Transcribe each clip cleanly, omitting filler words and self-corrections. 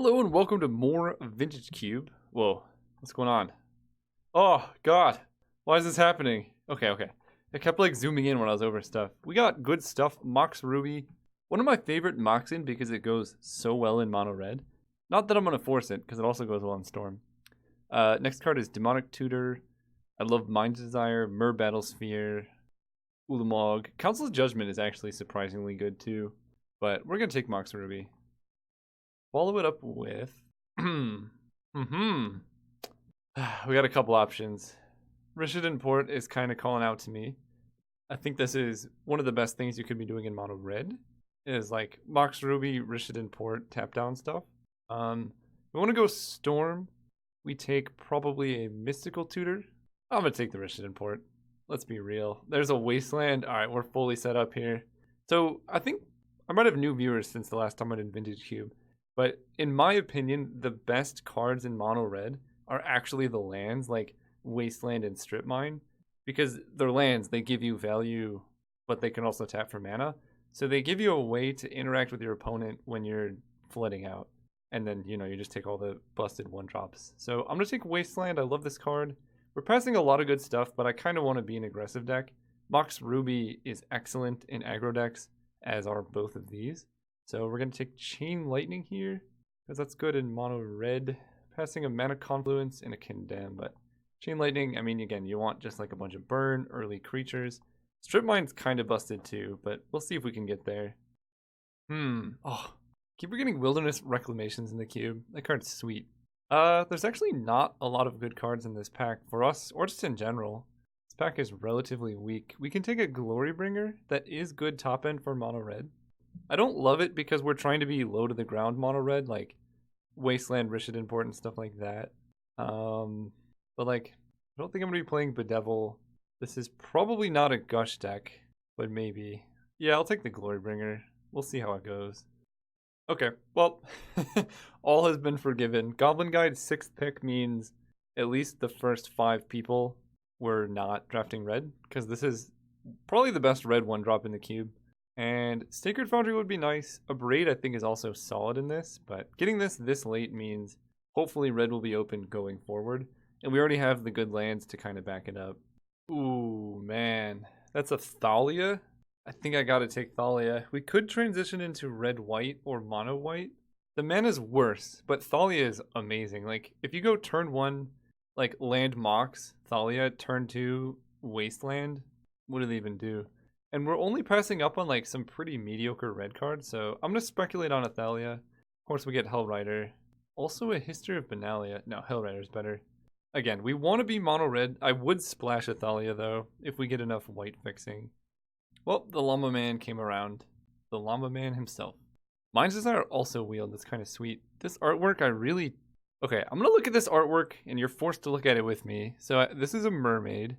Hello and welcome to more Vintage Cube. Whoa, what's going on? Oh, God. Why is this happening? Okay. I kept like zooming in when I was over stuff. We got good stuff. Mox Ruby. One of my favorite Moxin because it goes so well in mono red. Not that I'm going to force it because it also goes well in Storm. Next card is Demonic Tutor. I love Mind Desire, Mer Battlesphere, Ulamog. Council's Judgment is actually surprisingly good too. But we're going to take Mox Ruby. Follow it up with... we got a couple options. Rishiden Port is kind of calling out to me. I think this is one of the best things you could be doing in mono red. Is like Mox Ruby, Rishiden Port, tap down stuff. We want to go Storm. We take probably a Mystical Tutor. I'm going to take the Rishiden Port. Let's be real. There's a Wasteland. Alright, we're fully set up here. So I think I might have new viewers since the last time I did Vintage Cube. But in my opinion, the best cards in mono red are actually the lands like Wasteland and Strip Mine. Because they're lands, they give you value, but they can also tap for mana. So they give you a way to interact with your opponent when you're flooding out. And then, you just take all the busted one drops. So I'm going to take Wasteland. I love this card. We're passing a lot of good stuff, but I kind of want to be an aggressive deck. Mox Ruby is excellent in aggro decks, as are both of these. So we're going to take Chain Lightning here, because that's good in mono red. Passing a Mana Confluence and a Condemn, but Chain Lightning, I mean, again, you want just like a bunch of burn, early creatures. Strip Mine's kind of busted too, but we'll see if we can get there. Oh, keep forgetting Wilderness Reclamations in the cube. That card's sweet. There's actually not a lot of good cards in this pack for us, or just in general. This pack is relatively weak. We can take a Glorybringer that is good top end for mono red. I don't love it because we're trying to be low to the ground mono red, like Wasteland, Rishiden Port, and stuff like that. But like, I don't think I'm going to be playing Bedevil. This is probably not a Gush deck, but maybe. Yeah, I'll take the Glorybringer. We'll see how it goes. Okay, well, all has been forgiven. Goblin Guide 6th pick means at least the first 5 people were not drafting red, because this is probably the best red one drop in the cube. And Sacred Foundry would be nice. A Braid I think is also solid in this, but getting this late means hopefully red will be open going forward. And we already have the good lands to kind of back it up. Ooh, man. That's a Thalia? I think I gotta take Thalia. We could transition into red-white or mono-white. The mana's worse, but Thalia is amazing. Like, if you go turn 1, like, land Mox, Thalia, turn 2, Wasteland, what do they even do? And we're only passing up on like some pretty mediocre red cards, so I'm going to speculate on a Thalia. Of course, we get Hellrider. Also a History of Benalia. No, Hellrider's better. Again, we want to be mono red. I would splash a Thalia though, if we get enough white fixing. Well, the Llama Man came around. The Llama Man himself. Mind's Desire also wheeled. That's kind of sweet. This artwork, I really... Okay, I'm going to look at this artwork, and you're forced to look at it with me. So this is a mermaid,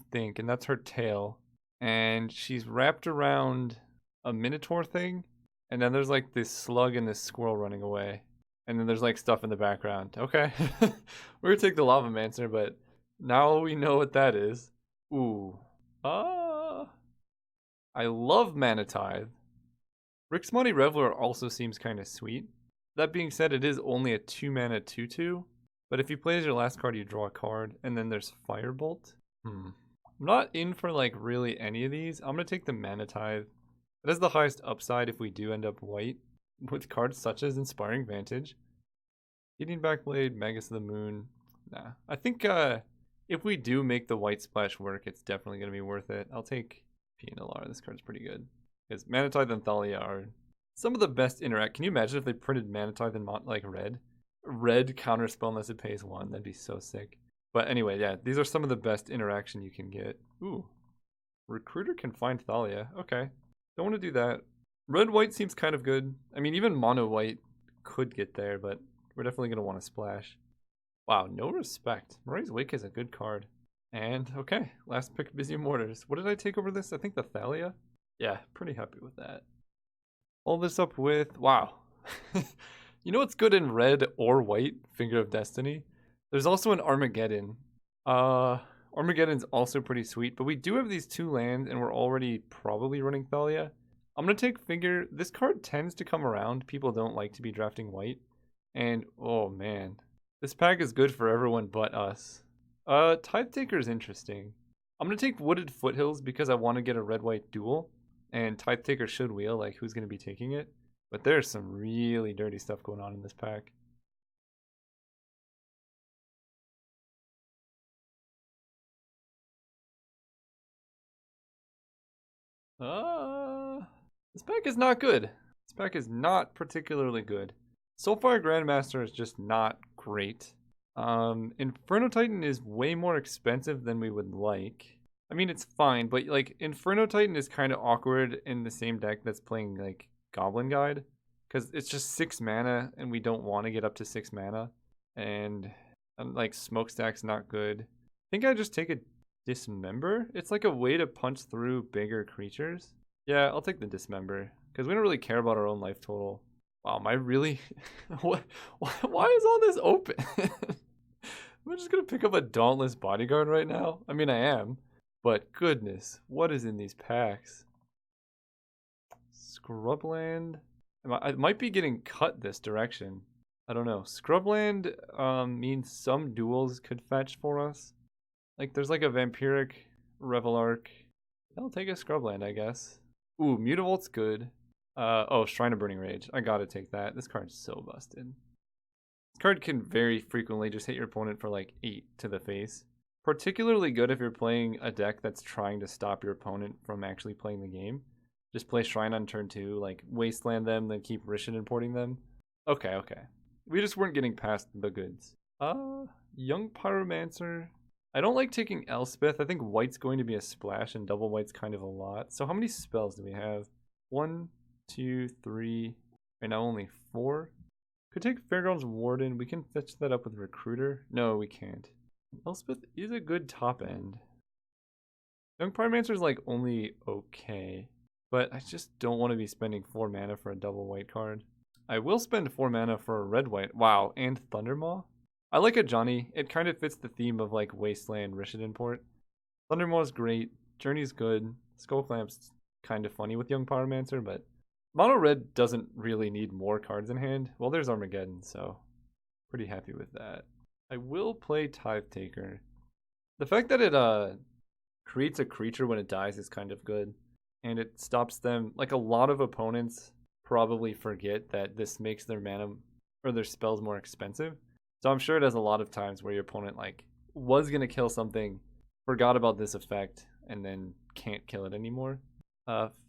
I think, and that's her tail. And she's wrapped around a minotaur thing. And then there's like this slug and this squirrel running away. And then there's like stuff in the background. Okay. We're gonna take the Lava Mancer, but now we know what that is. Ooh. I love Mana Tithe. Rixmati Reveler also seems kind of sweet. That being said, it is only a 2-mana 2/2. But if you play as your last card, you draw a card. And then there's Firebolt. I'm not in for like really any of these. I'm going to take the Mana Tithe. It has the highest upside if we do end up white, with cards such as Inspiring Vantage. Eating Backblade, Magus of the Moon. Nah. I think if we do make the white splash work, it's definitely going to be worth it. I'll take PNLR. This card's pretty good. Because Mana Tithe and Thalia are some of the best interact. Can you imagine if they printed Mana Tithe in like red? Red counterspell unless it pays 1. That'd be so sick. But anyway, yeah, these are some of the best interaction you can get. Ooh. Recruiter can find Thalia. Okay. Don't want to do that. Red-white seems kind of good. I mean, even mono-white could get there, but we're definitely going to want to splash. Wow, no respect. Murray's Wake is a good card. And, okay, last pick, Busy Mortars. What did I take over this? I think the Thalia? Yeah, pretty happy with that. All this up with, wow. You know what's good in red or white? Finger of Destiny. There's also an Armageddon. Armageddon's also pretty sweet, but we do have these 2 lands, and we're already probably running Thalia. I'm going to take Finger. This card tends to come around. People don't like to be drafting white. And oh man, this pack is good for everyone but us. Tithe Taker is interesting. I'm gonna take Wooded Foothills because I want to get a red-white duel, and Tithe Taker should wheel. Like, who's gonna be taking it? But there's some really dirty stuff going on in this pack. This pack is not good. This pack is not particularly good. So far, Grandmaster is just not great. Inferno Titan is way more expensive than we would like. I mean, it's fine, but like Inferno Titan is kind of awkward in the same deck that's playing like Goblin Guide, because it's just 6 mana and we don't want to get up to 6 mana, and like Smokestack's not good. I think I just take a Dismember. It's like a way to punch through bigger creatures. Yeah, I'll take the Dismember because we don't really care about our own life total. Wow, am I really? What? Why is all this open? I'm just gonna pick up a Dauntless Bodyguard right now. I mean, I am, but goodness, what is in these packs? Scrubland. I might be getting cut this direction. I don't know. Scrubland means some duels could fetch for us. Like, there's like a Vampiric Revelark. I'll take a Scrubland, I guess. Ooh, Mutavolt's good. Oh, Shrine of Burning Rage. I gotta take that. This card's so busted. This card can very frequently just hit your opponent for like 8 to the face. Particularly good if you're playing a deck that's trying to stop your opponent from actually playing the game. Just play Shrine on turn 2, like Wasteland them, then keep Rishon importing them. Okay. We just weren't getting past the goods. Young Pyromancer. I don't like taking Elspeth. I think white's going to be a splash and double white's kind of a lot. So how many spells do we have? 1, 2, 3. Right now only 4. Could take Fairgrounds Warden. We can fetch that up with Recruiter. No, we can't. Elspeth is a good top end. Young Pyromancer is like only okay. But I just don't want to be spending 4 mana for a double white card. I will spend 4 mana for a red white. Wow, and Thundermaw? I like a Johnny. It kind of fits the theme of like Wasteland Rishon import. Thundermaw's great. Journey's good. Skullclamp's kind of funny with Young Pyromancer, but Mono Red doesn't really need more cards in hand. Well, there's Armageddon, so pretty happy with that. I will play Tithe Taker. The fact that it creates a creature when it dies is kind of good, and it stops them. Like, a lot of opponents probably forget that this makes their mana or their spells more expensive. So I'm sure it has a lot of times where your opponent like was gonna kill something, forgot about this effect, and then can't kill it anymore.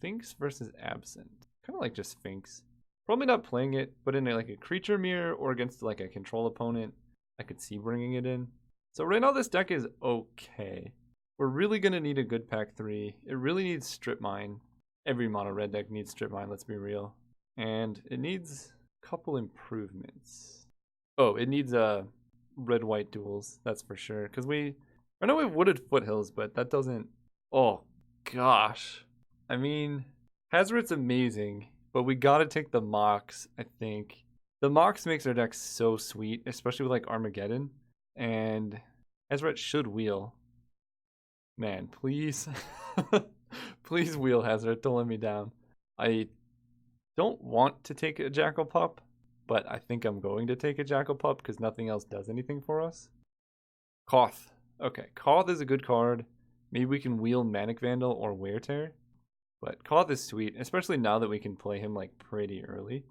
Finks versus Absent. Kind of like just Finks. Probably not playing it, but in like a creature mirror or against like a control opponent, I could see bringing it in. So right now this deck is okay. We're really gonna need a good pack 3. It really needs Strip Mine. Every mono red deck needs Strip Mine, let's be real. And it needs a couple improvements. Oh, it needs red-white duels, that's for sure. Because I know we have Wooded Foothills, but that doesn't... Oh, gosh. I mean, Hazoret's amazing, but we gotta take the Mox, I think. The Mox makes our deck so sweet, especially with like Armageddon. And Hazoret should wheel. Man, please. Please wheel, Hazoret, don't let me down. I don't want to take a Jackal Pup, but I think I'm going to take a Jackal Pup because nothing else does anything for us. Koth. Okay, Koth is a good card. Maybe we can wheel Manic Vandal or Wear Tear. But Koth is sweet, especially now that we can play him like pretty early.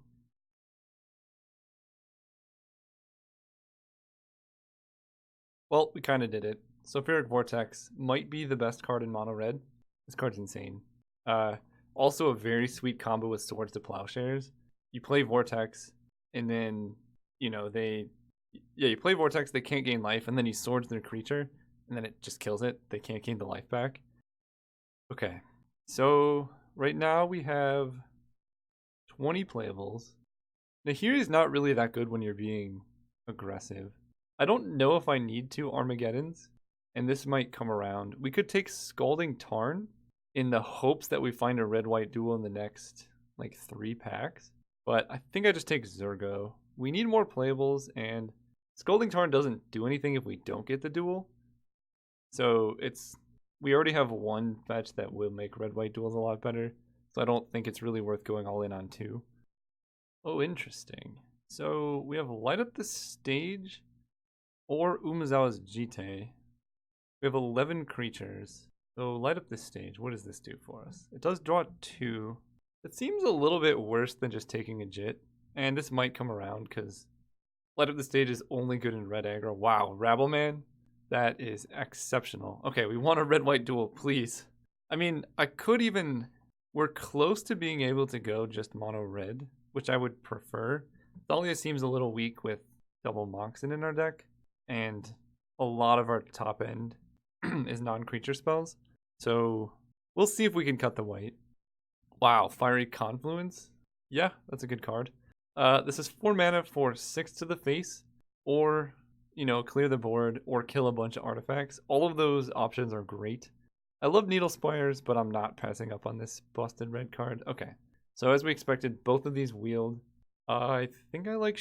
Well, we kind of did it. Sulfuric Vortex might be the best card in mono red. This card's insane. Also a very sweet combo with Swords to Plowshares. You play Vortex, and then, you know, you play Vortex, they can't gain life, and then you swords their creature, and then it just kills it. They can't gain the life back. Okay, so right now we have 20 playables. Nahiri is not really that good when you're being aggressive. I don't know if I need 2 Armageddons, and this might come around. We could take Scalding Tarn in the hopes that we find a red-white duel in the next, like, 3 packs. But I think I just take Zurgo. We need more playables, and Scalding Tarn doesn't do anything if we don't get the duel. So we already have 1 fetch that will make red-white duels a lot better. So I don't think it's really worth going all in on 2. Oh, interesting. So we have Light Up the Stage or Umezawa's Jite. We have 11 creatures. So Light Up the Stage. What does this do for us? It does draw 2. It seems a little bit worse than just taking a Jit. And this might come around because Light Up the Stage is only good in red aggro. Wow, Rabbleman. That is exceptional. Okay, we want a red-white duel, please. I mean, I could even... We're close to being able to go just mono red, which I would prefer. Thalia seems a little weak with double Moxen in our deck, and a lot of our top end is non-creature spells. So we'll see if we can cut the white. Wow, Fiery Confluence? Yeah, that's a good card. This is 4 mana for 6 to the face, or, you know, clear the board, or kill a bunch of artifacts. All of those options are great. I love Needle Spires, but I'm not passing up on this busted red card. Okay, so as we expected, both of these wield. I think I like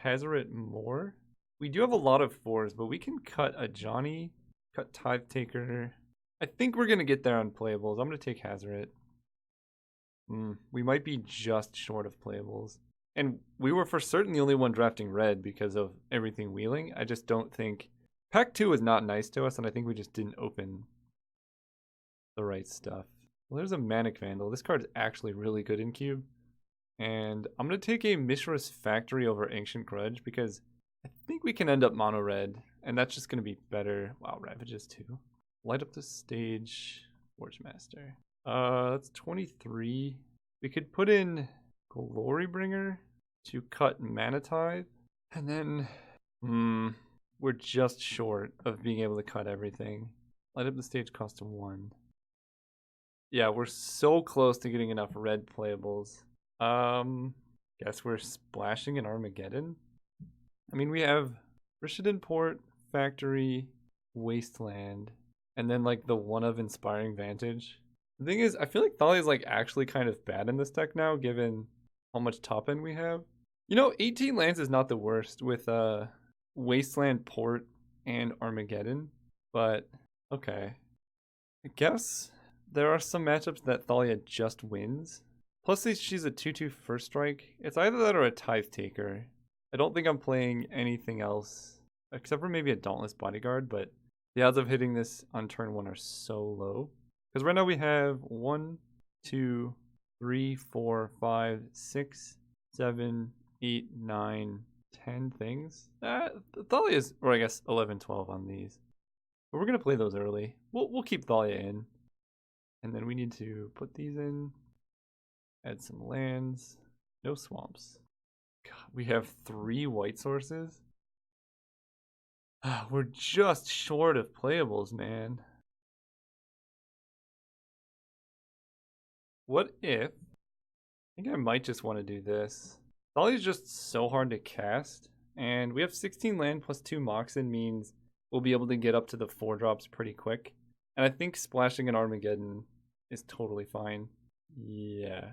Hazoret more. We do have a lot of 4s, but we can cut a Johnny, cut Tithe Taker. I think we're going to get there on playables. I'm going to take Hazoret. We might be just short of playables. And we were for certain the only one drafting red because of everything wheeling. I just don't think... Pack 2 is not nice to us, and I think we just didn't open the right stuff. Well, there's a Manic Vandal. This card is actually really good in cube. And I'm going to take a Mishra's Factory over Ancient Grudge because I think we can end up mono red, and that's just going to be better. Wow, Ravages too. Light Up the Stage, Forge Master. That's 23. We could put in Glorybringer to cut Mana Tithe, and then we're just short of being able to cut everything. Light Up the Stage costs 1. Yeah, we're so close to getting enough red playables. Guess we're splashing in Armageddon. I mean, we have Rishadan Port, Factory, Wasteland, and then like the one of Inspiring Vantage. The thing is, I feel like Thalia is like actually kind of bad in this deck now, given how much top end we have. You know, 18 lands is not the worst with Wasteland, Port, and Armageddon, but okay. I guess there are some matchups that Thalia just wins. Plus, she's a 2/2 first strike. It's either that or a Tithe Taker. I don't think I'm playing anything else, except for maybe a Dauntless Bodyguard, but the odds of hitting this on turn 1 are so low. Because right now we have 1, 2, 3, 4, 5, 6, 7, 8, 9, 10 things. Thalia is, or I guess 11, 12 on these. But we're going to play those early. We'll keep Thalia in. And then we need to put these in. Add some lands. No swamps. God, we have 3 white sources. We're just short of playables, man. What if... I think I might just want to do this. Thalia's just so hard to cast. And we have 16 land plus 2 Moxen means we'll be able to get up to the 4 drops pretty quick. And I think splashing an Armageddon is totally fine. Yeah.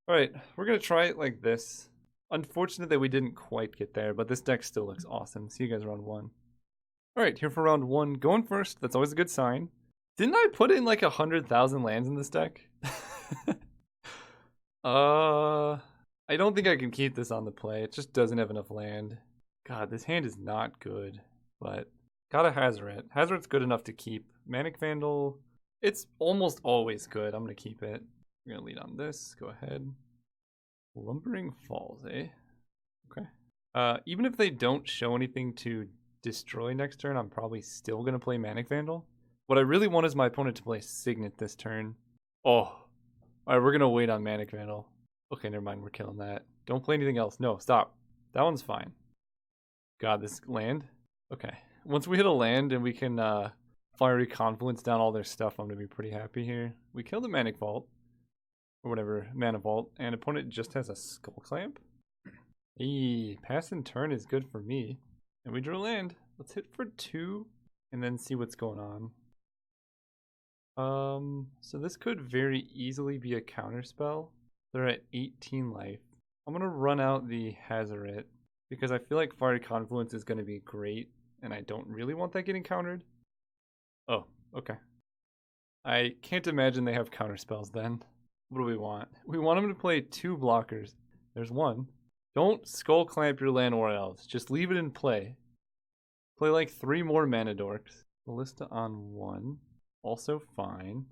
Alright, we're going to try it like this. Unfortunate that we didn't quite get there, but this deck still looks awesome. See you guys round 1. Alright, here for round 1. Going first, that's always a good sign. Didn't I put in like 100,000 lands in this deck? I don't think I can keep this on the play. It just doesn't have enough land. God, this hand is not good, but got a Hazoret. Hazoret's good enough to keep. Manic Vandal, it's almost always good. I'm going to keep it. We're going to lead on this. Go ahead. Lumbering Falls, eh? Okay. Even if they don't show anything to destroy next turn, I'm probably still going to play Manic Vandal. What I really want is my opponent to play Signet this turn. Oh. Alright, we're going to wait on Manic Vandal. Okay, never mind. We're killing that. Don't play anything else. No, stop. That one's fine. God, this land? Okay. Once we hit a land and we can Fiery Confluence down all their stuff, I'm going to be pretty happy here. We killed a Manic Vault. Or whatever, Mana Vault. And opponent just has a Skull Clamp. Hey, pass and turn is good for me. And we drew a land. Let's hit for 2 and then see what's going on. So this could very easily be a counter spell. They're at 18 life. I'm going to run out the Hazoret because I feel like Fiery Confluence is going to be great and I don't really want that getting countered. Oh, okay. I can't imagine they have counter spells then. What do we want? We want them to play 2 blockers. There's one. Don't skull clamp your land or elves. Just leave it in play. Play like 3 more mana dorks. Ballista on 1. Also fine.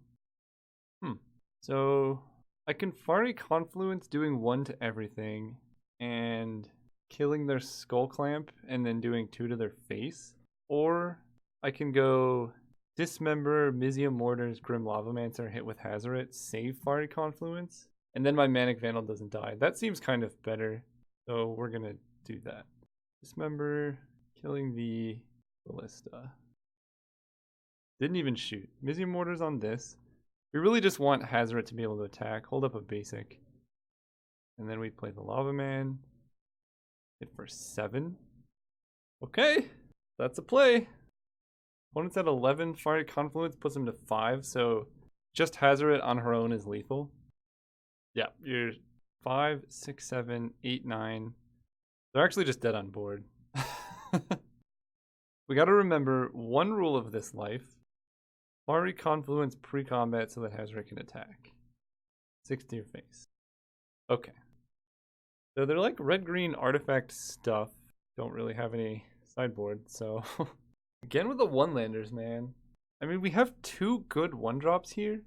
So I can Fiery Confluence doing 1 to everything and killing their skull clamp and then doing 2 to their face. Or I can go Dismember, Mizium Mortars, Grim Lavamancer, hit with Hazoret, save Fiery Confluence, and then my Manic Vandal doesn't die. That seems kind of better, so we're gonna do that. Dismember, killing the Ballista. Didn't even shoot. Mizium Mortars on this. We really just want Hazoret to be able to attack. Hold up a basic. And then we play the Lava Man. Hit for 7. Okay, that's a play. Opponent's at 11. Fiery Confluence puts him to 5, so just Hazoret on her own is lethal. Yeah, you're 5, 6, 7, 8, 9. They're actually just dead on board. We gotta remember one rule of this life. Fiery Confluence pre-combat so that Hazoret can attack. 6 to your face. Okay. So they're like red-green artifact stuff. Don't really have any sideboard, so... Again with the one-landers, man. I mean, we have 2 good 1-drops here,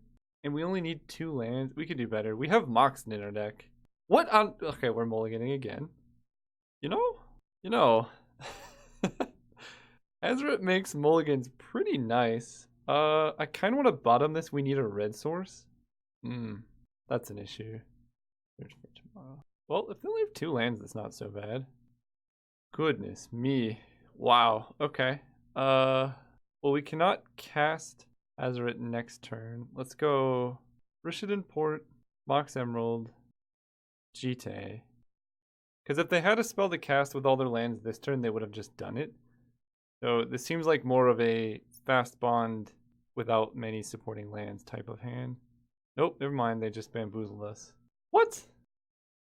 and we only need 2 lands. We could do better. We have Moxen in our deck. What on... Okay, we're mulliganing again. You know... Hazoret makes mulligans pretty nice. I kind of want to bottom this. We need a red source. That's an issue. Search for tomorrow. Well, if they only have 2 lands, that's not so bad. Goodness me. Wow. Okay. Well, we cannot cast Hazoret next turn. Let's go Rishadan Port, Mox Emerald, Jite. Because if they had a spell to cast with all their lands this turn, they would have just done it. So this seems like more of a fast bond without many supporting lands type of hand. Nope, never mind. They just bamboozled us. What?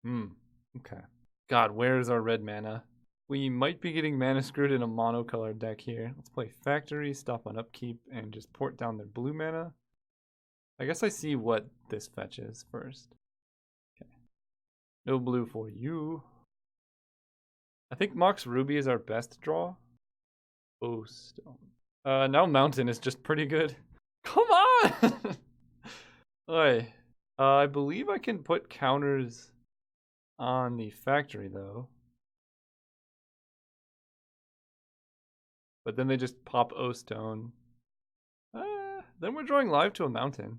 Okay. God, where's our red mana? We might be getting mana screwed in a monocolored deck here. Let's play Factory, stop on upkeep, and just port down their blue mana. I guess I see what this fetches first. Okay. No blue for you. I think Mox Ruby is our best draw. Oh, stone. Now Mountain is just pretty good. Come on! Oi. I believe I can put counters on the Factory, though. But then they just pop O-Stone. Then we're drawing live to a Mountain.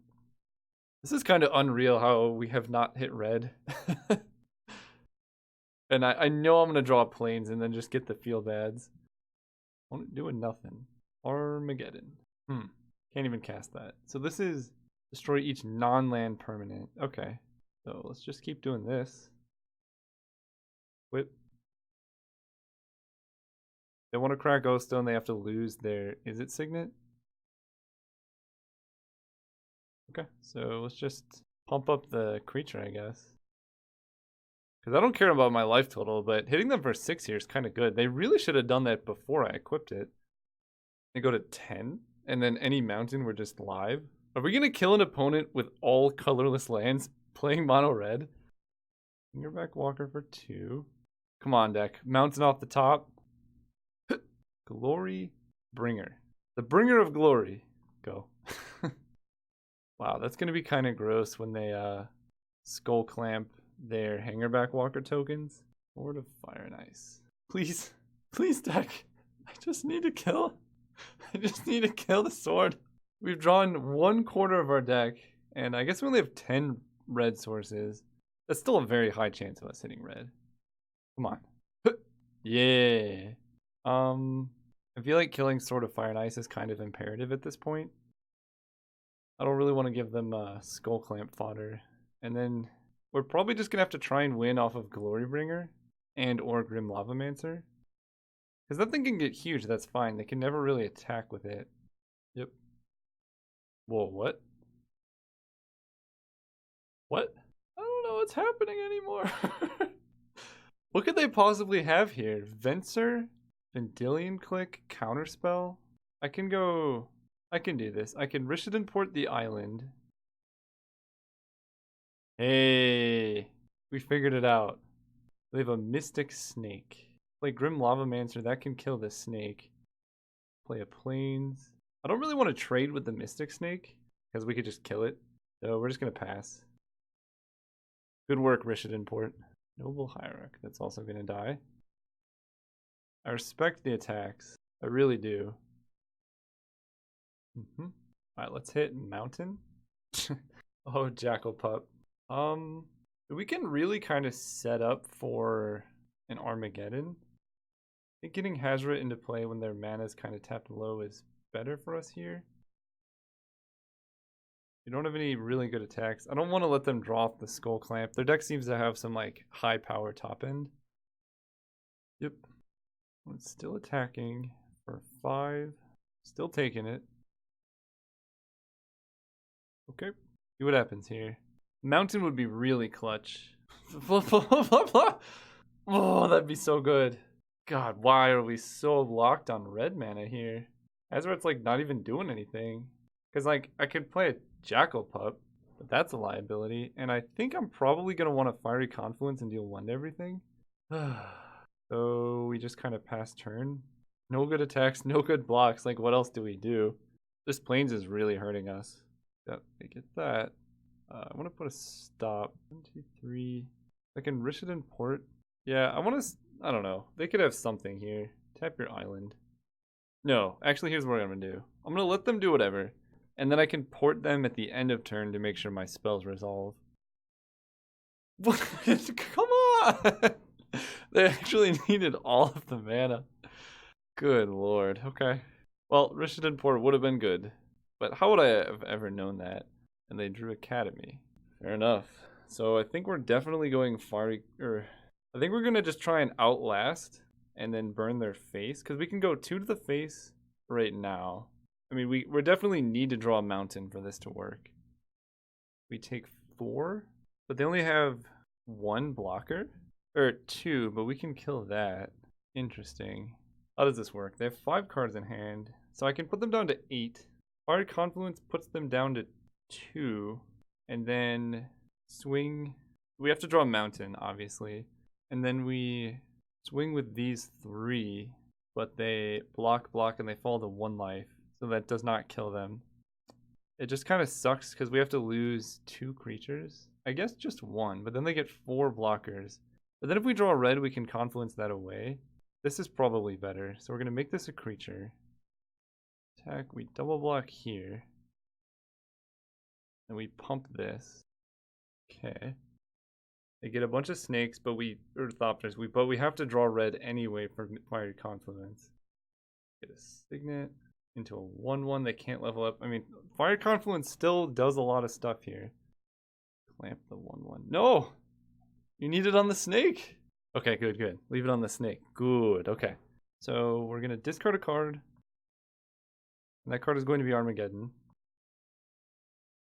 This is kind of unreal how we have not hit red. And I know I'm going to draw Plains and then just get the field ads. Doing nothing. Armageddon. Can't even cast that. So this is destroy each non-land permanent. Okay. So let's just keep doing this. Whip. They want to crack O-Stone, they have to lose their... Is it Signet? Okay, so let's just pump up the creature, I guess. Because I don't care about my life total, but hitting them for 6 here is kind of good. They really should have done that before I equipped it. They go to 10, and then any mountain we're just live. Are we going to kill an opponent with all colorless lands playing mono red? Fingerback Walker for 2. Come on, deck. Mountain off the top. Glory Bringer. The bringer of glory. Go. Wow, that's going to be kind of gross when they skull clamp their Hangerback Walker tokens. Lord of Fire and Ice. Please. Please, deck. I just need to kill. I just need to kill the sword. We've drawn 1/4 of our deck, and I guess we only have 10 red sources. That's still a very high chance of us hitting red. Come on. Yeah. I feel like killing Sword of Fire and Ice is kind of imperative at this point. I don't really want to give them Skull Clamp fodder. And then we're probably just going to have to try and win off of Glorybringer and or Grim Lavamancer. Because that thing can get huge, that's fine. They can never really attack with it. Yep. Whoa, what? What? I don't know what's happening anymore. What could they possibly have here? Venser? Vendilion Click? Counterspell? I can do this. I can Rishadan Port the island. Hey, we figured it out. They have a Mystic Snake. Play Grim Lavamancer, that can kill the snake. Play a Plains. I don't really want to trade with the Mystic Snake, because we could just kill it. So we're just going to pass. Good work, Rishadan Port. Noble Hierarch, that's also going to die. I respect the attacks. I really do. Alright, let's hit Mountain. Oh, Jackal Pup. We can really kind of set up for an Armageddon. I think getting Hazret into play when their mana is kind of tapped low is better for us here. We don't have any really good attacks. I don't want to let them draw off the Skull Clamp. Their deck seems to have some like high power top end. Yep. It's still attacking for 5. Still taking it. Okay. See what happens here. Mountain would be really clutch. Oh, that'd be so good. God, why are we so locked on red mana here? Azrath's like not even doing anything. Because like I could play a Jackal Pup, but that's a liability. And I think I'm probably going to want a Fiery Confluence and deal 1 to everything. So we just kind of pass turn. No good attacks, no good blocks. Like what else do we do? This Plains is really hurting us. Yep, they get that. I want to put a stop. 1, 2, 3. I can Rishadan Port. Yeah, I want to. I don't know. They could have something here. Tap your island. No, actually, here's what I'm gonna do. I'm gonna let them do whatever, and then I can port them at the end of turn to make sure my spells resolve. Come on! They actually needed all of the mana. Good lord. Okay. Well, Rishadan Port would have been good, but how would I have ever known that? And they drew Academy. Fair enough. So I think we're definitely going I think we're gonna just try and outlast and then burn their face, because we can go 2 to the face right now. I mean, we definitely need to draw a mountain for this to work. We take 4, but they only have 1 blocker or 2, but we can kill that. Interesting. How does this work? They have 5 cards in hand, so I can put them down to 8. Fiery Confluence puts them down to 2, and then swing. We have to draw a mountain, obviously, and then we swing with these 3, but they block, and they fall to 1 life, so that does not kill them. It just kind of sucks because we have to lose 2 creatures. I guess just 1, but then they get 4 blockers. But then if we draw red, we can Confluence that away. This is probably better, so we're going to make this a creature. Attack, we double block here. And we pump this. Okay. They get a bunch of snakes, but but we have to draw red anyway for Fiery Confluence. Get a Signet into a 1/1 they can't level up. I mean, Fiery Confluence still does a lot of stuff here. Clamp the 1/1. No! You need it on the snake! Okay, good. Leave it on the snake. Good, okay. So we're going to discard a card. And that card is going to be Armageddon.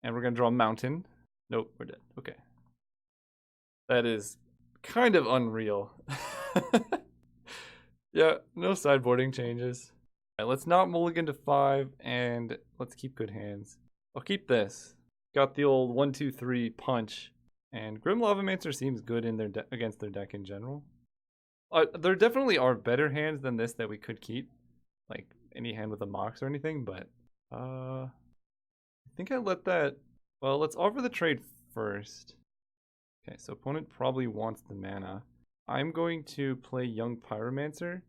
And we're going to draw a mountain. Nope, we're dead. Okay. That is kind of unreal. Yeah, no sideboarding changes. All right, let's not mulligan to 5, and let's keep good hands. I'll keep this. Got the old 1, 2, 3 punch. And Grim Lavamancer seems good in their against their deck in general. There definitely are better hands than this that we could keep. Like any hand with a Mox or anything, but I think I let that. Well, let's offer the trade first. Okay, so opponent probably wants the mana. I'm going to play Young Pyromancer.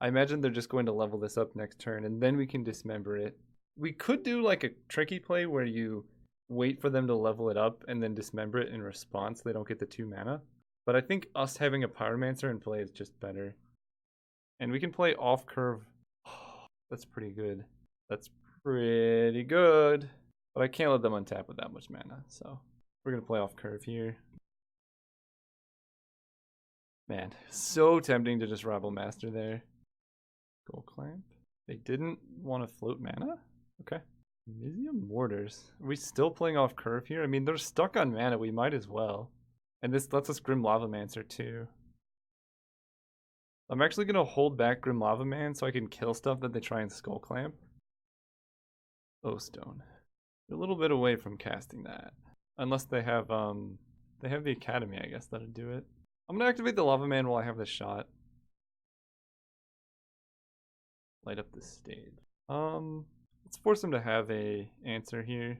I imagine they're just going to level this up next turn, and then we can dismember it. We could do like a tricky play where you wait for them to level it up and then dismember it in response so they don't get the 2 mana. But I think us having a Pyromancer in play is just better. And we can play off curve. Oh, that's pretty good. That's pretty good. But I can't let them untap with that much mana, so we're going to play off curve here. Man, so tempting to just Rabble Master there. Gold Clamp. They didn't want to float mana? Okay. Mizzium Mortars. Are we still playing off curve here? I mean, they're stuck on mana. We might as well. And this lets us Grim Lavamancer too. I'm actually going to hold back Grim Lavaman so I can kill stuff that they try and Skull Clamp. Oh, Stone. They're a little bit away from casting that. Unless they have the Academy, I guess, that'll do it. I'm gonna activate the Lava Man while I have this shot. Light up the stage. Let's force him to have a answer here.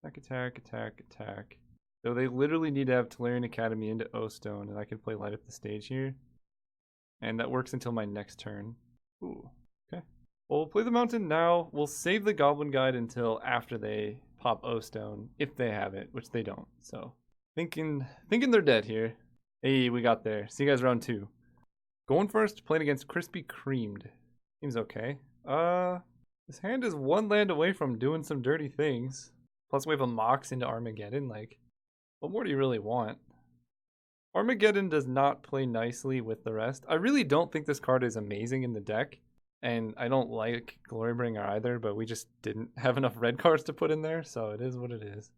Attack, attack, attack, attack. So they literally need to have Tolarian Academy into O-Stone, and I can play Light Up the Stage here. And that works until my next turn. Ooh, okay. Well, we'll play the Mountain now. We'll save the Goblin Guide until after they pop O-Stone, if they have it, which they don't. So, thinking they're dead here. Hey, we got there. See you guys round 2. Going first, playing against Crispy Creamed. Seems okay. This hand is 1 land away from doing some dirty things. Plus we have a Mox into Armageddon, like, what more do you really want? Armageddon does not play nicely with the rest. I really don't think this card is amazing in the deck, and I don't like Glorybringer either, but we just didn't have enough red cards to put in there, so it is what it is.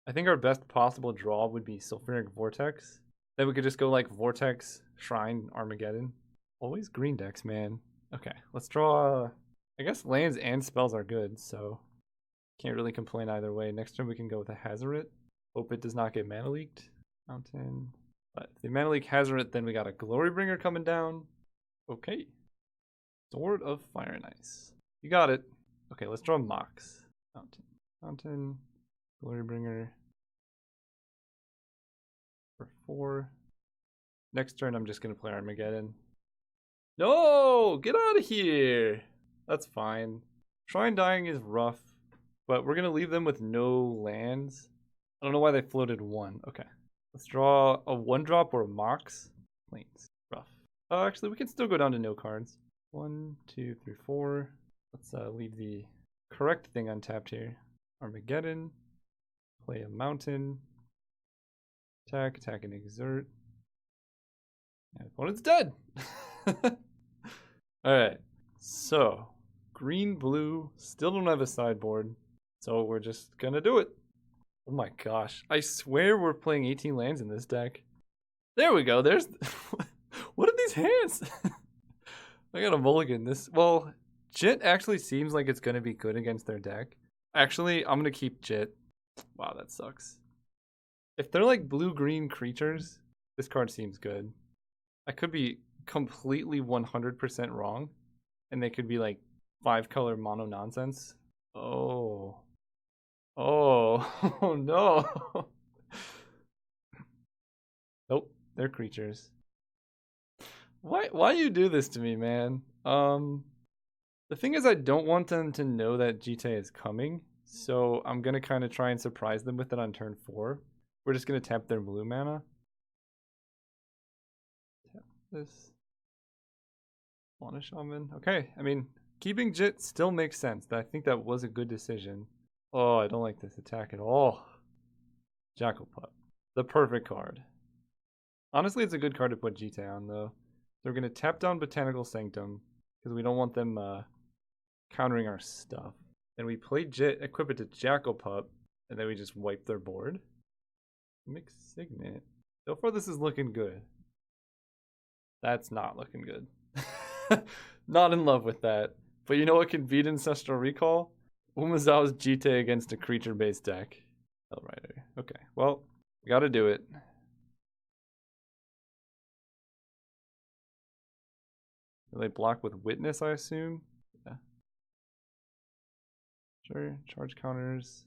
I think our best possible draw would be Sulfuric Vortex. Then we could just go like Vortex, Shrine, Armageddon. Always green decks, man. Okay, let's draw... I guess lands and spells are good, so... Can't really complain either way. Next turn we can go with a Hazoret. Hope it does not get mana leaked. Mountain. But if the mana leak Hazoret, then we got a Glorybringer coming down. Okay. Sword of Fire and Ice. You got it. Okay, let's draw Mox. Mountain. Mountain. Glorybringer. For 4. Next turn I'm just going to play Armageddon. No! Get out of here! That's fine. Shrine dying is rough. But we're going to leave them with no lands. I don't know why they floated 1. Okay. Let's draw a 1-drop or a Mox. Plains. Rough. Actually, we can still go down to no cards. 1, 2, 3, 4. Let's leave the correct thing untapped here. Armageddon. Play a Mountain. Attack, attack, and exert. And opponent's dead! Alright. So, green, blue. Still don't have a sideboard. So we're just gonna do it. Oh my gosh. I swear we're playing 18 lands in this deck. There we go. There's... What are these hands? I got a mulligan. Well, Jit actually seems like it's gonna be good against their deck. Actually, I'm gonna keep Jit. Wow, that sucks. If they're like blue-green creatures, this card seems good. I could be completely 100% wrong. And they could be like 5-color mono nonsense. Oh. Oh, oh no. Nope, they're creatures. Why you do this to me, man? The thing is I don't want them to know that Jite is coming, so I'm gonna kind of try and surprise them with it on turn 4. We're just gonna tap their blue mana. Tap this. Fauna Shaman. Okay, I mean, keeping Jit still makes sense. I think that was a good decision. Oh, I don't like this attack at all. Jackal Pup. The perfect card. Honestly, it's a good card to put Jite on, though. So we're going to tap down Botanical Sanctum, because we don't want them countering our stuff. Then we play Jit, equip it to Jackal Pup, and then we just wipe their board. Mix Signet. So far, this is looking good. That's not looking good. Not in love with that. But you know what can beat Ancestral Recall? Umazawa's Jite against a creature-based deck. Hellrider. Okay, well, we gotta do it. Will they block with Witness, I assume? Yeah. Sure, charge counters.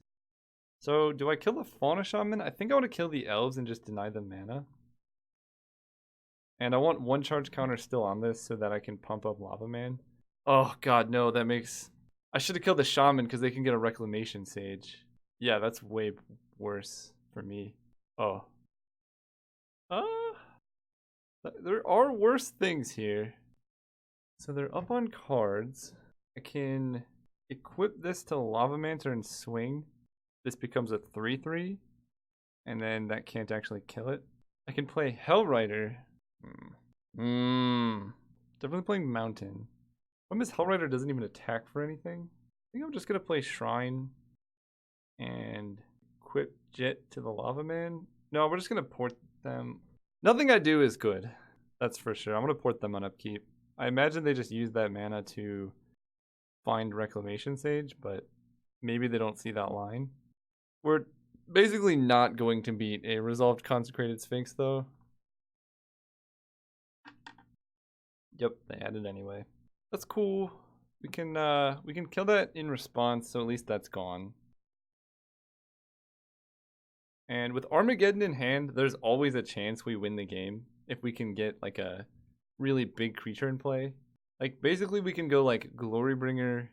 So, do I kill the Fauna Shaman? I think I want to kill the Elves and just deny them mana. And I want 1 charge counter still on this so that I can pump up Lava Man. Oh god, no, that makes... I should have killed the Shaman because they can get a Reclamation Sage. Yeah, that's way worse for me. Oh. There are worse things here. So they're up on cards. I can equip this to Lavamancer and swing. This becomes a 3/3. And then that can't actually kill it. I can play Hellrider. Definitely playing Mountain. Problem is Hellrider doesn't even attack for anything. I think I'm just gonna play Shrine and equip Jit to the Lava Man. No, we're just gonna port them. Nothing I do is good. That's for sure. I'm gonna port them on upkeep. I imagine they just use that mana to find Reclamation Sage, but maybe they don't see that line. We're Basically not going to beat a resolved Consecrated Sphinx, though. Yep, they added anyway. That's cool. We can kill that in response, so at least that's gone. And with Armageddon in hand, there's always a chance we win the game if we can get like a really big creature in play. Like basically we can go like Glorybringer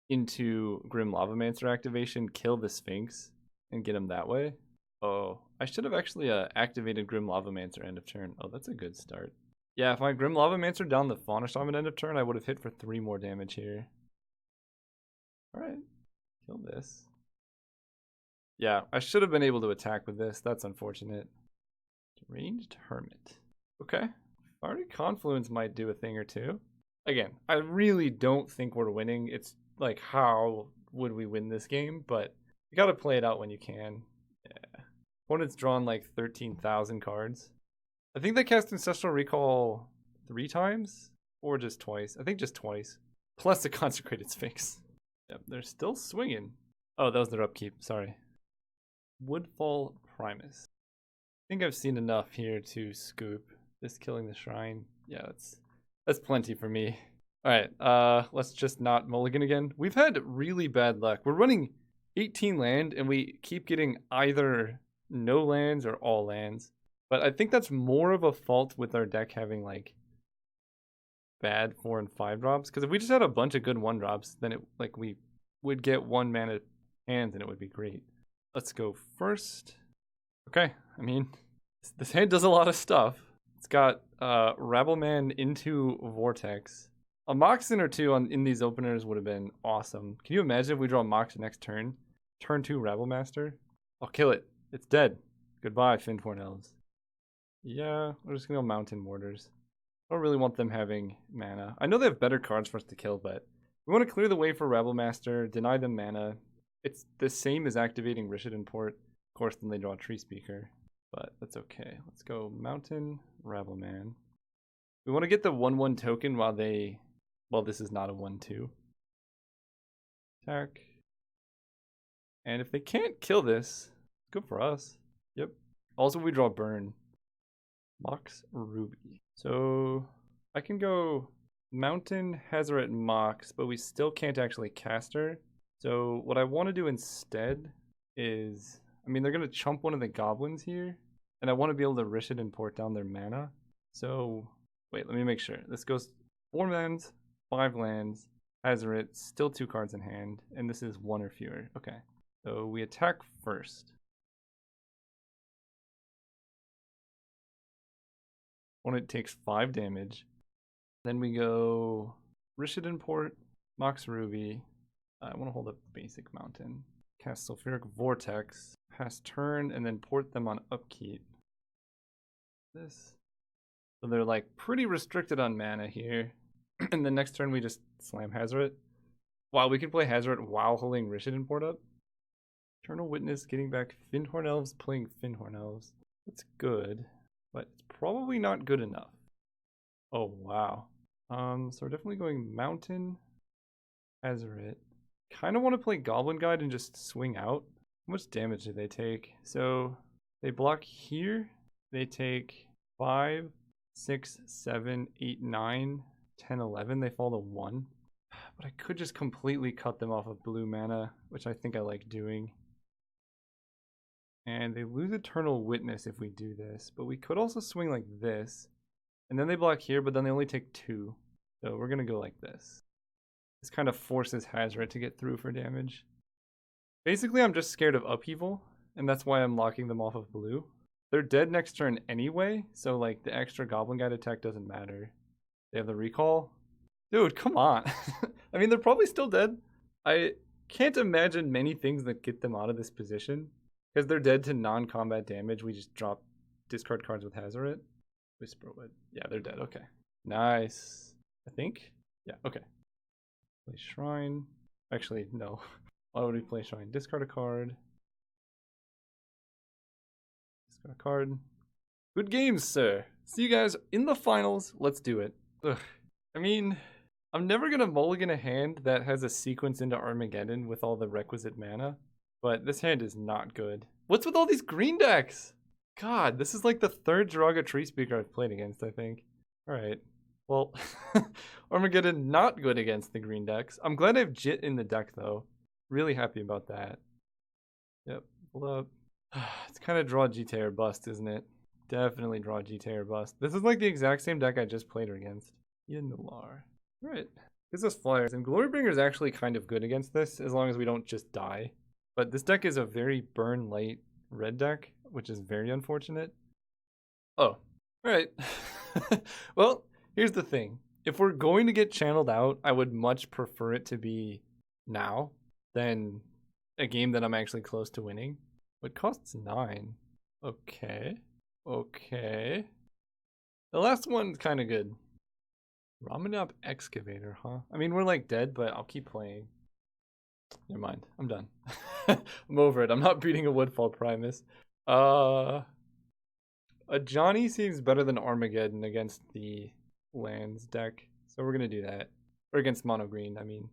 into Grim Lavamancer activation, kill the Sphinx, and get him that way. Oh, I should have actually activated Grim Lavamancer end of turn. Oh, that's a good start. Yeah, if I Grim Lavamancer down the Fauna Shaman end of turn, I would have hit for 3 more damage here. Alright, kill this. Yeah, I should have been able to attack with this. That's unfortunate. Ranged Hermit. Okay. Fiery Confluence might do a thing or two. Again, I really don't think we're winning. It's like, how would we win this game? But you gotta play it out when you can. Yeah. Opponent's drawn like 13,000 cards. I think they cast Ancestral Recall 3 times? Or just twice. I think just twice. Plus the Consecrated Sphinx. Yep, they're still swinging. Oh, that was their upkeep. Sorry. Woodfall Primus. I think I've seen enough here to scoop. This killing the shrine. Yeah, that's plenty for me. Alright, let's just not mulligan again. We've had really bad luck. We're running 18 land and we keep getting either no lands or all lands. But I think that's more of a fault with our deck having like bad 4 and 5 drops. Because if we just had a bunch of good 1 drops, then it like we would get 1 mana hands and it would be great. Let's go first. Okay, I mean, this hand does a lot of stuff. It's got Rabbleman into Vortex. A Moxen or 2 in these openers would have been awesome. Can you imagine if we draw a Mox next turn? Turn 2 Rabblemaster? I'll kill it. It's dead. Goodbye, Finthorn Elves. Yeah, we're just gonna go Mountain Mortars. I don't really want them having mana. I know they have better cards for us to kill, but we want to clear the way for Rabblemaster, deny them mana. It's the same as activating Rishadan Port. Of course, then they draw a Tree Speaker. But that's okay. Let's go Mountain, Rabbleman. We want to get the 1/1 token while this is not a 1/2. Attack. And if they can't kill this, good for us. Yep. Also, we draw Burn. Mox Ruby. So I can go Mountain, Hazoret, Mox, but we still can't actually cast her. So what I want to do instead is, I mean, they're going to chump one of the goblins here, and I want to be able to Rishadan Port down their mana. So, wait, let me make sure. This goes 4 lands, 5 lands, Hazoret, still 2 cards in hand, and this is 1 or fewer. Okay, so we attack first. Opponent takes 5 damage. Then we go Rishadan Port, Mox Ruby. I want to hold up basic Mountain. Cast Sulfuric Vortex. Pass turn and then port them on upkeep. This. So they're like pretty restricted on mana here. And the next turn we just slam Hazoret. Wow, we can play Hazoret while holding Rishadan Port up. Eternal Witness getting back Finthorn Elves, playing Finthorn Elves. That's good, but it's probably not good enough. Oh wow. So we're definitely going Mountain, Hazoret. Kind of want to play Goblin Guide and just swing out. How much damage do they take? So they block here. They take 5, 6, 7, 8, 9, 10, 11. They fall to 1. But I could just completely cut them off of blue mana, which I think I like doing. And they lose Eternal Witness if we do this. But we could also swing like this. And then they block here, but then they only take 2. So we're going to go like this. This kind of forces Hazoret to get through for damage. Basically, I'm just scared of upheaval, and that's why I'm locking them off of blue. They're dead next turn anyway, so like the extra Goblin Guide attack doesn't matter. They have the recall. Dude, come on. I mean, they're probably still dead. I can't imagine many things that get them out of this position. Because they're dead to non-combat damage, we just drop discard cards with Hazoret. Whisperwood. Yeah, they're dead. Okay. Nice. I think? Yeah, okay. Play Shrine. Actually, no. Why would we play Shrine? Discard a card. Discard a card. Good games, sir. See you guys in the finals. Let's do it. Ugh. I mean, I'm never going to mulligan a hand that has a sequence into Armageddon with all the requisite mana. But this hand is not good. What's with all these green decks? God, this is like the third Jiraga Tree Speaker I've played against, I think. Alright. Well, Armageddon not good against the green decks. I'm glad I have Jit in the deck, though. Really happy about that. Yep. Pull up. It's kind of draw GTA or bust, isn't it? Definitely draw GTA or bust. This is like the exact same deck I just played her against. Yindalar. Alright. Gives us flyers. And Glorybringer is actually kind of good against this, as long as we don't just die. But this deck is a very burn light red deck, which is very unfortunate. Oh. Alright. Well, here's the thing. If we're going to get channeled out, I would much prefer it to be now than a game that I'm actually close to winning. It costs 9. Okay. Okay. The last one's kind of good. Ramanop Excavator, huh? I mean, we're like dead, but I'll keep playing. Never mind. I'm done. I'm over it. I'm not beating a Woodfall Primus. A Johnny seems better than Armageddon against the lands deck. So we're going to do that. Or against mono green, I mean.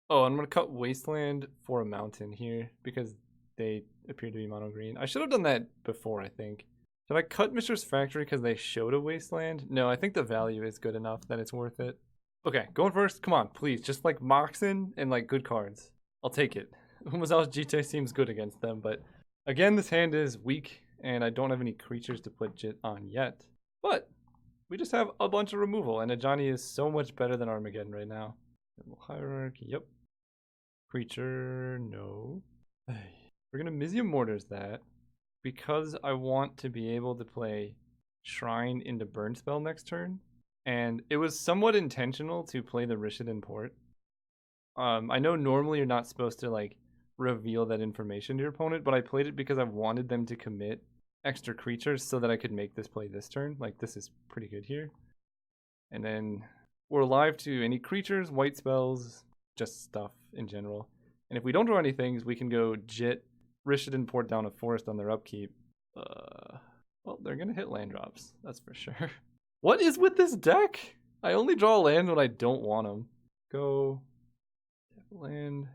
Oh, I'm going to cut Wasteland for a mountain here because they appear to be mono green. I should have done that before, I think. Did I cut Mishra's Factory because they showed a Wasteland? No, I think the value is good enough that it's worth it. Okay, going first. Come on, please. Just like Moxen and like good cards. I'll take it. Umazawa's GT seems good against them, but again, this hand is weak and I don't have any creatures to put Jit on yet. But we just have a bunch of removal and Ajani is so much better than Armageddon right now. Hierarchy, yep. Creature, no. We're gonna Mizium Mortars that because I want to be able to play Shrine into Burn Spell next turn. And it was somewhat intentional to play the Rishadan Port. I know normally you're not supposed to like reveal that information to your opponent, but I played it because I wanted them to commit extra creatures so that I could make this play this turn. Like this is pretty good here. And then we're alive to any creatures, white spells, just stuff in general. And if we don't draw any things, we can go Jit, Rishadan Port down a forest on their upkeep. Well, they're gonna hit land drops, that's for sure. What is with this deck? I only draw land when I don't want them. Go land.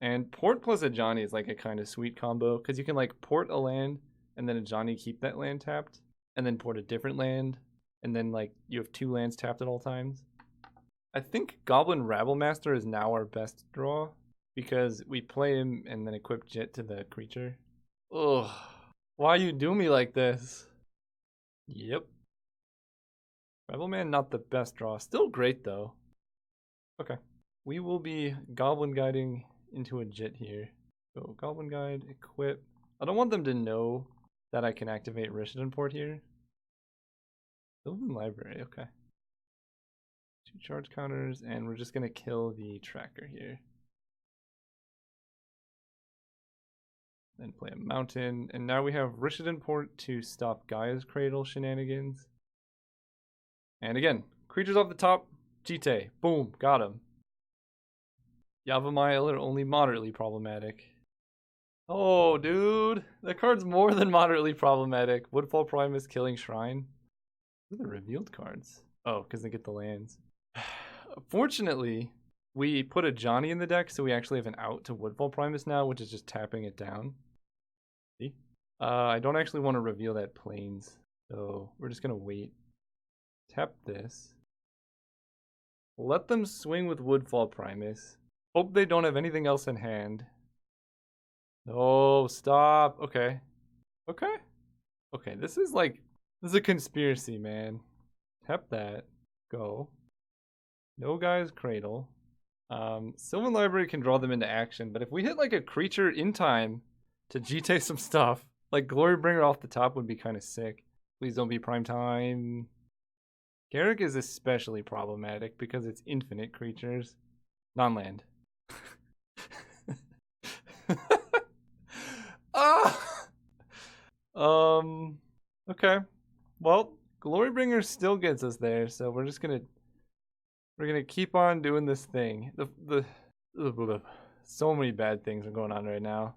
And Port plus Ajani is like a kind of sweet combo because you can like port a land and then Ajani keep that land tapped and then port a different land and then like you have 2 lands tapped at all times. I think Goblin Rabblemaster is now our best draw because we play him and then equip Jit to the creature. Ugh. Why you do me like this? Yep. Rebelman, not the best draw. Still great, though. Okay. We will be Goblin Guiding into a Jit here. Go Goblin Guide, equip. I don't want them to know that I can activate Rishadan Port here. Sylvan Library, okay. 2 charge counters, and we're just going to kill the tracker here. Then play a mountain, and now we have Rishadan Port to stop Gaia's Cradle shenanigans. And again, creatures off the top, Jite, boom, got him. Yavimaya are only moderately problematic. Oh, dude, that card's more than moderately problematic. Woodfall Primus killing Shrine. What are the revealed cards? Oh, because they get the lands. Fortunately, we put a Johnny in the deck, so we actually have an out to Woodfall Primus now, which is just tapping it down. See? I don't actually want to reveal that Plains, so we're just going to wait. Tap this. Let them swing with Woodfall Primus. Hope they don't have anything else in hand. No, stop. Okay. Okay. Okay, this is a conspiracy, man. Tap that. Go. No Guy's Cradle. Sylvan Library can draw them into action, but if we hit like a creature in time to GT some stuff, like Glorybringer off the top would be kind of sick. Please don't be prime time. Garrick is especially problematic because it's infinite creatures. Non-land. Ah! Okay. Well, Glorybringer still gets us there, so we're gonna keep on doing this thing. So many bad things are going on right now.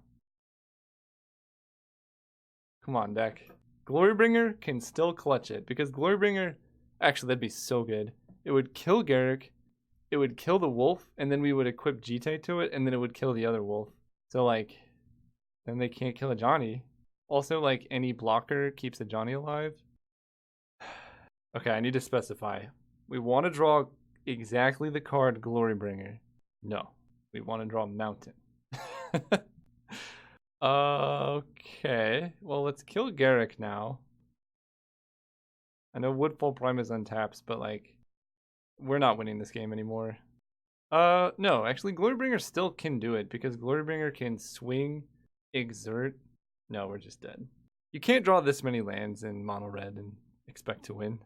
Come on, deck. Glorybringer can still clutch it because Glorybringer, actually that'd be so good. It would kill Garrick, it would kill the wolf, and then we would equip Jite to it, and then it would kill the other wolf. So like, then they can't kill a Johnny. Also, like, any blocker keeps a Johnny alive. Okay, I need to specify. We want to draw exactly the card Glorybringer. No, we want to draw Mountain. Okay, well, let's kill Garrick now. I know Woodfall Prime is untapped, but, like, we're not winning this game anymore. No, actually, Glorybringer still can do it because Glorybringer can swing, exert. No, we're just dead. You can't draw this many lands in mono red and expect to win.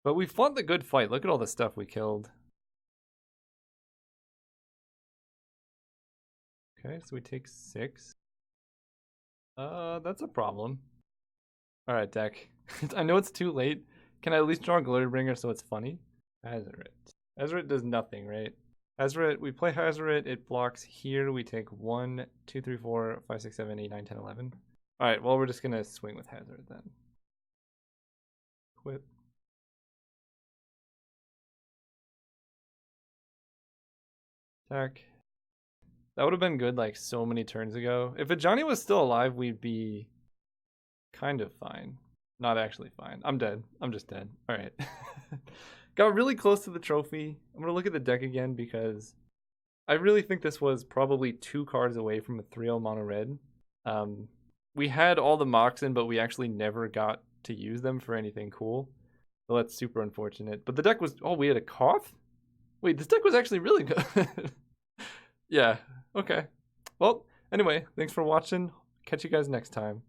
But we fought the good fight. Look at all the stuff we killed. Okay, so we take 6. That's a problem. Alright, deck. I know it's too late. Can I at least draw Glorybringer so it's funny? Hazoret. Hazoret does nothing, right? Hazoret, we play Hazoret, it blocks here. We take 1, 2, 3, 4, 5, 6, 7, 8, 9, 10, 11. Alright, well, we're just gonna swing with Hazoret then. Quit. Attack. That would have been good like so many turns ago. If a Johnny was still alive, we'd be kind of fine. Not actually fine. I'm dead. I'm just dead. Alright. Got really close to the trophy. I'm gonna look at the deck again because I really think this was probably 2 cards away from a 3-0 mono red. We had all the mocks in, but we actually never got to use them for anything cool. So that's super unfortunate. But the deck was... Oh, we had a Koth? Wait, this deck was actually really good. Yeah, okay. Well, anyway, thanks for watching. Catch you guys next time.